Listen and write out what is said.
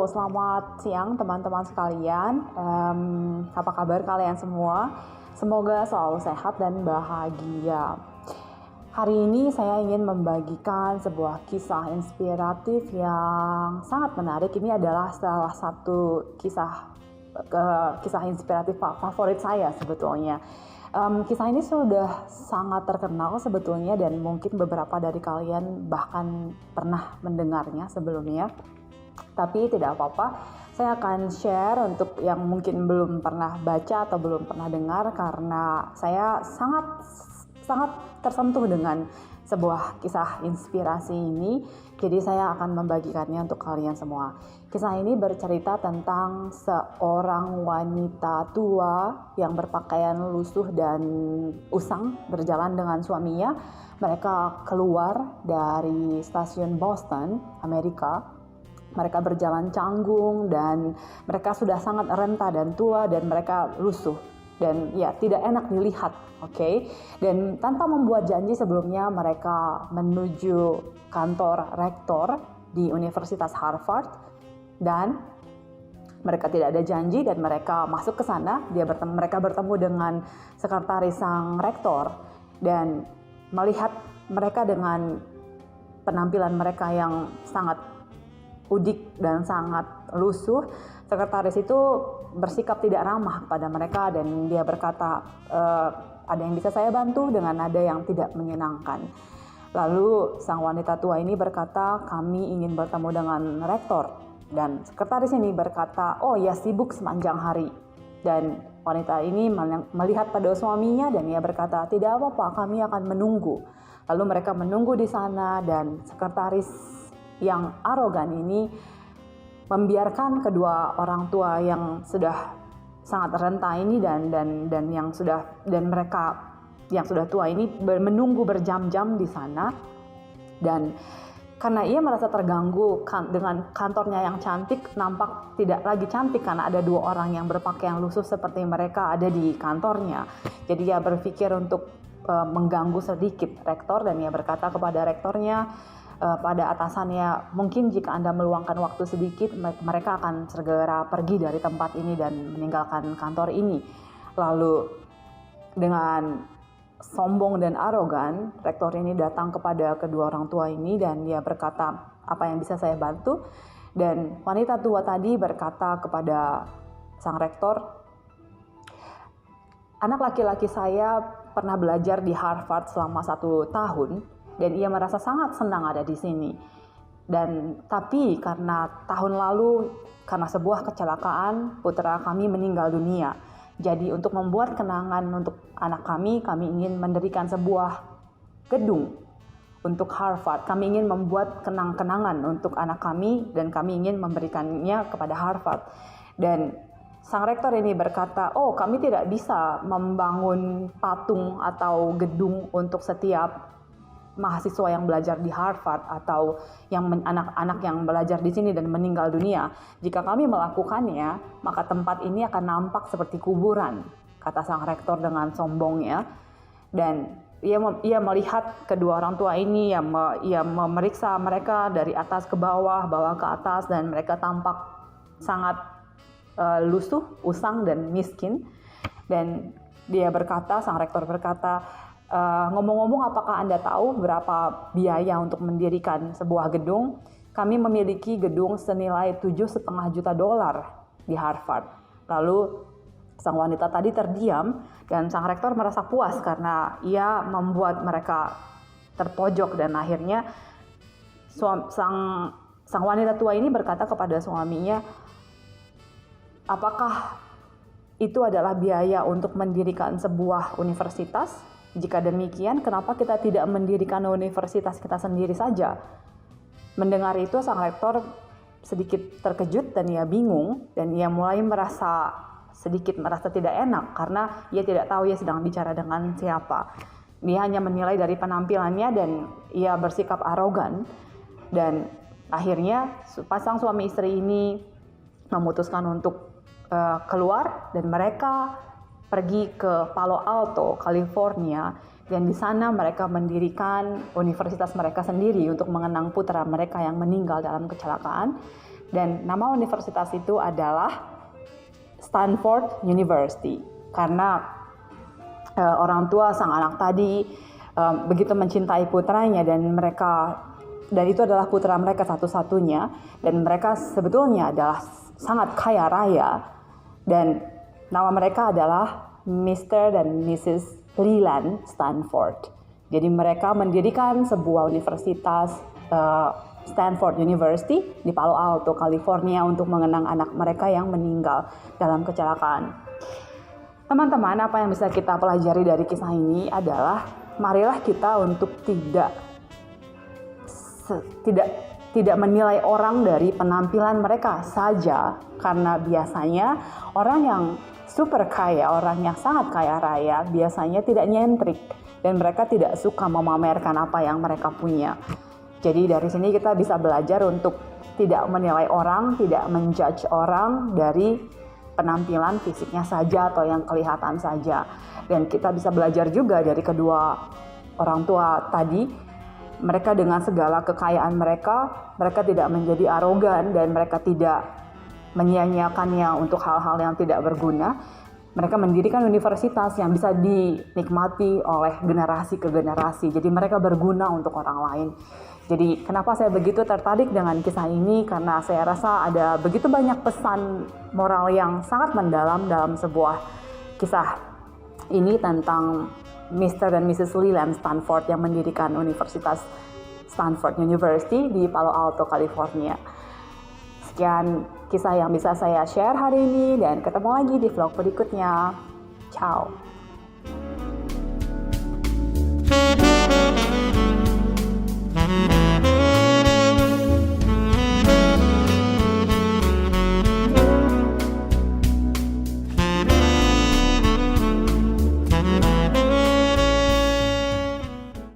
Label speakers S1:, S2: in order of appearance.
S1: Halo, selamat siang teman-teman sekalian. Apa kabar kalian semua? Semoga selalu sehat dan bahagia. Hari ini saya ingin membagikan sebuah kisah inspiratif yang sangat menarik. Ini adalah salah satu kisah inspiratif favorit saya sebetulnya. Kisah ini sudah sangat terkenal sebetulnya dan mungkin beberapa dari kalian bahkan pernah mendengarnya sebelumnya. Tapi tidak apa-apa, saya akan share untuk yang mungkin belum pernah baca atau belum pernah dengar, karena saya sangat tersentuh dengan sebuah kisah inspirasi ini. Jadi saya akan membagikannya untuk kalian semua. Kisah ini bercerita tentang seorang wanita tua yang berpakaian lusuh dan usang berjalan dengan suaminya. Mereka keluar dari stasiun Boston, Amerika. Mereka berjalan canggung dan mereka sudah sangat renta dan tua dan mereka lusuh dan ya tidak enak dilihat, oke? Dan tanpa membuat janji sebelumnya, mereka menuju kantor rektor di Universitas Harvard dan mereka tidak ada janji dan mereka masuk ke sana. Mereka bertemu dengan sekretaris sang rektor dan melihat mereka dengan penampilan mereka yang sangat udik dan sangat lusuh. Sekretaris itu bersikap tidak ramah pada mereka dan dia berkata, ada yang bisa saya bantu, dengan nada yang tidak menyenangkan. Lalu sang wanita tua ini berkata, kami ingin bertemu dengan rektor. Dan sekretaris ini berkata, oh ya, sibuk sepanjang hari. Dan wanita ini melihat pada suaminya dan ia berkata, tidak apa-apa, kami akan menunggu. Lalu mereka menunggu di sana dan sekretaris yang arogan ini membiarkan kedua orang tua yang sudah sangat renta ini dan mereka yang sudah tua ini menunggu berjam-jam di sana. Dan karena ia merasa terganggu dengan kantornya yang cantik, nampak tidak lagi cantik karena ada dua orang yang berpakaian lusuh seperti mereka ada di kantornya. Jadi ia berpikir untuk mengganggu sedikit rektor dan ia berkata kepada rektornya, pada atasannya, mungkin jika Anda meluangkan waktu sedikit, mereka akan segera pergi dari tempat ini dan meninggalkan kantor ini. Lalu dengan sombong dan arogan, rektor ini datang kepada kedua orang tua ini dan dia berkata, apa yang bisa saya bantu? Dan wanita tua tadi berkata kepada sang rektor, anak laki-laki saya pernah belajar di Harvard selama 1 tahun dan ia merasa sangat senang ada di sini. Tapi karena tahun lalu, karena sebuah kecelakaan, putra kami meninggal dunia. Jadi untuk membuat kenangan untuk anak kami ingin mendirikan sebuah gedung untuk Harvard. Kami ingin membuat kenang-kenangan untuk anak kami dan kami ingin memberikannya kepada Harvard. Dan sang rektor ini berkata, oh, kami tidak bisa membangun patung atau gedung untuk setiap mahasiswa yang belajar di Harvard atau anak-anak yang belajar di sini dan meninggal dunia. Jika kami melakukannya, maka tempat ini akan nampak seperti kuburan, kata sang rektor dengan sombongnya. Dan ia melihat kedua orang tua ini, ia memeriksa mereka dari atas ke bawah ke atas, dan mereka tampak sangat lusuh, usang dan miskin. Dan sang rektor berkata, ngomong-ngomong, apakah Anda tahu berapa biaya untuk mendirikan sebuah gedung? Kami memiliki gedung senilai $7,5 juta di Harvard. Lalu sang wanita tadi terdiam dan sang rektor merasa puas karena ia membuat mereka terpojok. Dan akhirnya sang wanita tua ini berkata kepada suaminya, apakah itu adalah biaya untuk mendirikan sebuah universitas? Jika demikian, kenapa kita tidak mendirikan universitas kita sendiri saja? Mendengar itu, sang rektor sedikit terkejut dan ia bingung dan ia mulai merasa tidak enak karena ia tidak tahu ia sedang bicara dengan siapa. Dia hanya menilai dari penampilannya dan ia bersikap arogan. Dan akhirnya pasang suami istri ini memutuskan untuk keluar dan mereka pergi ke Palo Alto, California, dan di sana mereka mendirikan universitas mereka sendiri untuk mengenang putra mereka yang meninggal dalam kecelakaan. Dan nama universitas itu adalah Stanford University, karena orang tua sang anak tadi begitu mencintai putranya, dan itu adalah putra mereka satu-satunya, dan mereka sebetulnya adalah sangat kaya raya, dan nama mereka adalah Mr. dan Mrs. Leland Stanford. Jadi mereka mendirikan sebuah universitas Stanford University di Palo Alto, California untuk mengenang anak mereka yang meninggal dalam kecelakaan. Teman-teman, apa yang bisa kita pelajari dari kisah ini adalah marilah kita untuk tidak menilai orang dari penampilan mereka saja, karena biasanya orang yang super kaya, orang yang sangat kaya raya biasanya tidak nyentrik dan mereka tidak suka memamerkan apa yang mereka punya. Jadi dari sini kita bisa belajar untuk tidak menilai orang, tidak menjudge orang dari penampilan fisiknya saja atau yang kelihatan saja. Dan kita bisa belajar juga dari kedua orang tua tadi, mereka dengan segala kekayaan mereka tidak menjadi arogan dan mereka tidak menyia-nyiakannya untuk hal-hal yang tidak berguna. Mereka mendirikan universitas yang bisa dinikmati oleh generasi ke generasi. Jadi mereka berguna untuk orang lain. Jadi kenapa saya begitu tertarik dengan kisah ini? Karena saya rasa ada begitu banyak pesan moral yang sangat mendalam dalam sebuah kisah ini tentang Mr. dan Mrs. Leland Stanford yang mendirikan Universitas Stanford University di Palo Alto, California. Sekian kisah yang bisa saya share hari ini, dan ketemu lagi di vlog berikutnya. Ciao.